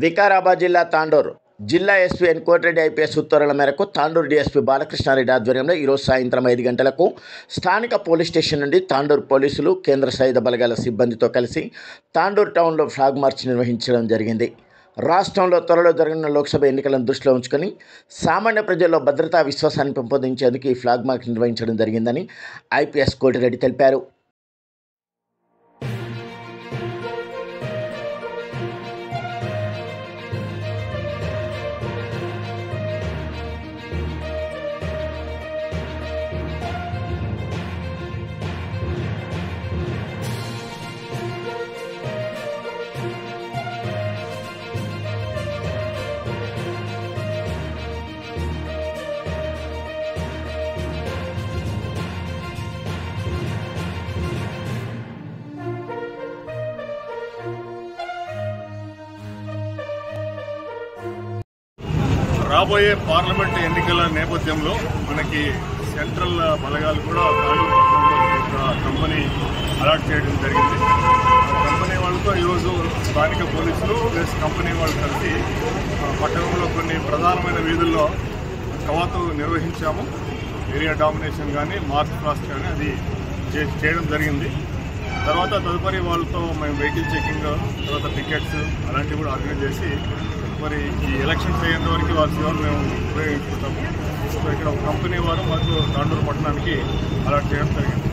వికారాబాద్ జిల్లా తాండూరు జిల్లా ఎస్పీ ఎన్ కోటిరెడ్డి ఐపీఎస్ ఉత్తర్వుల మేరకు తాండూరు డీఎస్పీ బాలకృష్ణారెడ్డి ఆధ్వర్యంలో ఈరోజు సాయంత్రం 5 గంటలకు స్థానిక పోలీస్ స్టేషన్ నుండి తాండూరు పోలీసులు కేంద్ర సాయుధ బలగాల సిబ్బందితో కలిసి తాండూరు టౌన్లో ఫ్లాగ్ మార్చ్ నిర్వహించడం జరిగింది. రాష్ట్రంలో త్వరలో జరగనున్న లోక్సభ ఎన్నికలను దృష్టిలో ఉంచుకొని సామాన్య ప్రజల్లో భద్రతా విశ్వాసాన్ని పెంపొందించేందుకు ఈ ఫ్లాగ్ మార్చ్ నిర్వహించడం జరిగిందని ఐపీఎస్ కోటిరెడ్డి తెలిపారు. రాబోయే పార్లమెంట్ ఎన్నికల నేపథ్యంలో మనకి సెంట్రల్ బలగాలు కూడా కంపెనీ అలాట్ చేయడం జరిగింది. కంపెనీ వాళ్ళతో ఈరోజు స్థానిక పోలీసులు ప్లస్ కంపెనీ వాళ్ళు కలిసి పట్టణంలో కొన్ని ప్రధానమైన వీధుల్లో కవాతు నిర్వహించాము. ఏరియా డామినేషన్ కానీ మార్చ్ పాస్ట్ కానీ అది చేయడం జరిగింది. తర్వాత తదుపరి వాళ్ళతో మేము వెహికల్ చెకింగ్, తర్వాత టికెట్స్ అలాంటివి కూడా ఆర్గనైజ్ చేసి మరి ఈ ఎలక్షన్స్ అయ్యేంత వరకు వాళ్ళ సేవలు మేము ఉపయోగించుకుంటాము. సో ఇక్కడ ఒక కంపెనీ వారు మాకు తాండూరు పట్టణానికి అలాట్ చేయడం జరిగింది.